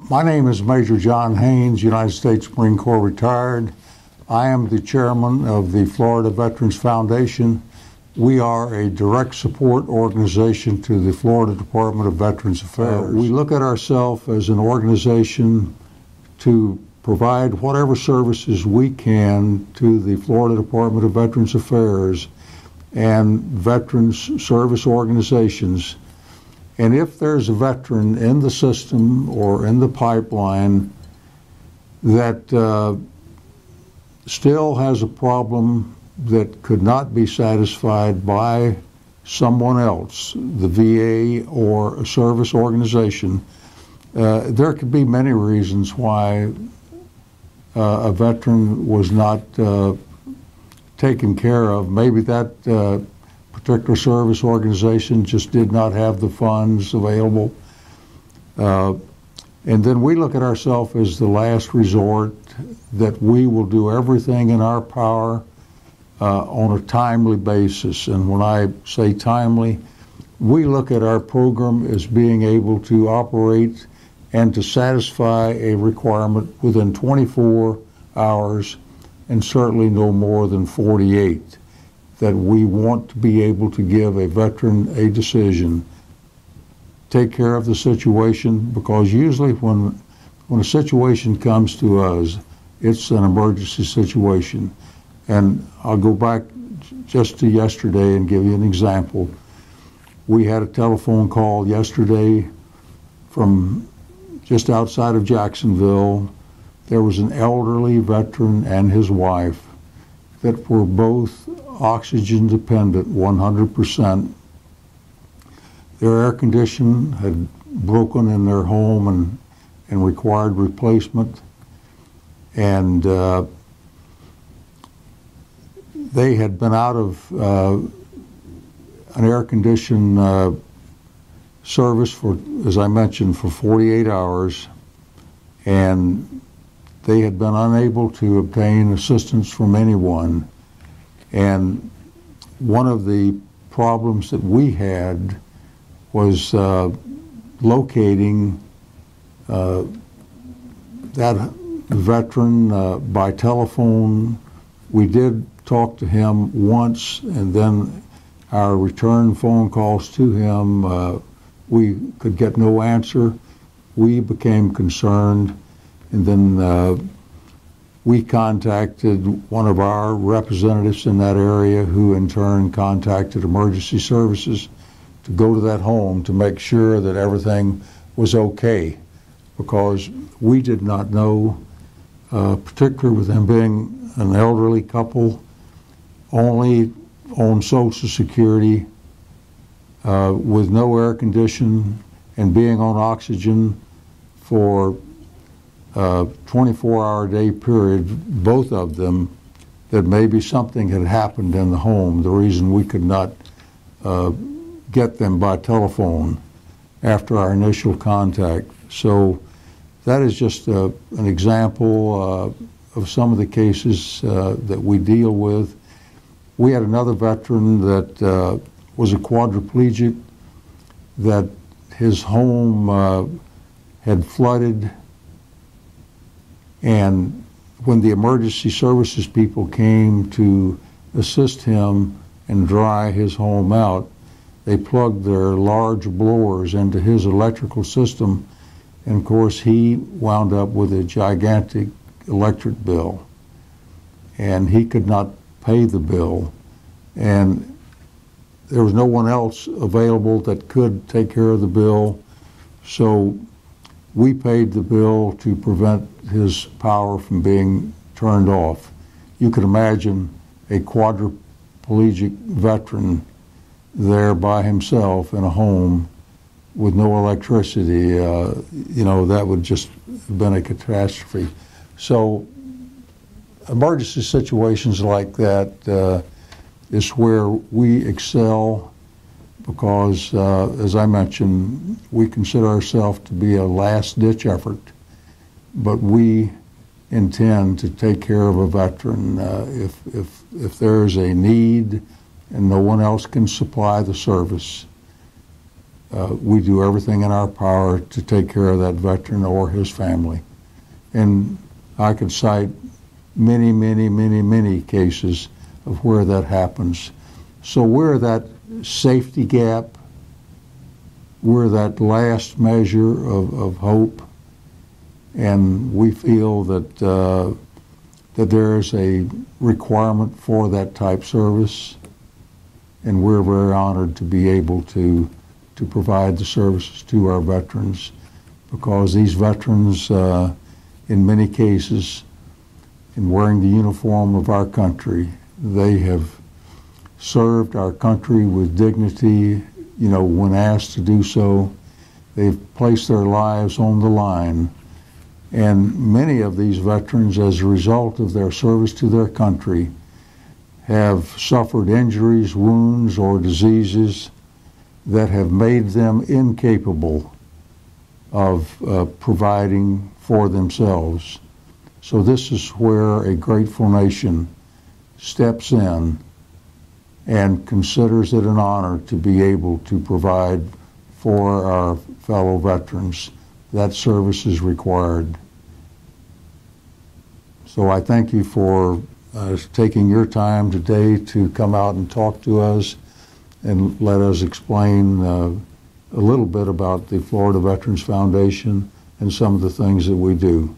My name is Major John Haynes, United States Marine Corps retired. I am the chairman of the Florida Veterans Foundation. We are a direct support organization to the Florida Department of Veterans Affairs. We look at ourselves as an organization to provide whatever services we can to the Florida Department of Veterans Affairs and veterans service organizations. And if there's a veteran in the system or in the pipeline that still has a problem that could not be satisfied by someone else, the VA or a service organization, there could be many reasons why a veteran was not taken care of. Maybe that particular service organization just did not have the funds available. And then we look at ourselves as the last resort, that we will do everything in our power on a timely basis. And when I say timely, we look at our program as being able to operate and to satisfy a requirement within 24 hours and certainly no more than 48. That we want to be able to give a veteran a decision, take care of the situation, because usually when a situation comes to us, it's an emergency situation. And I'll go back just to yesterday and give you an example. We had a telephone call yesterday from just outside of Jacksonville. There was an elderly veteran and his wife that were both oxygen dependent, 100%. Their air condition had broken in their home and required replacement. And they had been out of an air conditioned service for, as I mentioned, for 48 hours. And they had been unable to obtain assistance from anyone. And one of the problems that we had was locating that veteran by telephone. We did talk to him once, and then our return phone calls to him, we could get no answer. We became concerned, and then we contacted one of our representatives in that area, who in turn contacted emergency services to go to that home to make sure that everything was okay, because we did not know, particularly with them being an elderly couple, only on Social Security, with no air conditioning and being on oxygen for 24-hour day period, both of them, that maybe something had happened in the home, the reason we could not get them by telephone after our initial contact. So that is just an example of some of the cases that we deal with. We had another veteran that was a quadriplegic, that his home had flooded. And when the emergency services people came to assist him and dry his home out, they plugged their large blowers into his electrical system, and of course he wound up with a gigantic electric bill, and he could not pay the bill, and there was no one else available that could take care of the bill, so we paid the bill to prevent his power from being turned off. You could imagine a quadriplegic veteran there by himself in a home with no electricity. That would just have been a catastrophe. So emergency situations like that is where we excel, because, as I mentioned, we consider ourselves to be a last-ditch effort, but we intend to take care of a veteran if there's a need and no one else can supply the service. we do everything in our power to take care of that veteran or his family. And I could cite many, many, many, many cases of where that happens. So we're that safety gap, we're that last measure of hope, and we feel that that there is a requirement for that type service, and we're very honored to be able to provide the services to our veterans, because these veterans, in many cases, in wearing the uniform of our country, they have served our country with dignity, when asked to do so. They've placed their lives on the line. And many of these veterans, as a result of their service to their country, have suffered injuries, wounds, or diseases that have made them incapable of providing for themselves. So this is where a grateful nation steps in and considers it an honor to be able to provide for our fellow veterans. That service is required. So I thank you for taking your time today to come out and talk to us and let us explain a little bit about the Florida Veterans Foundation and some of the things that we do.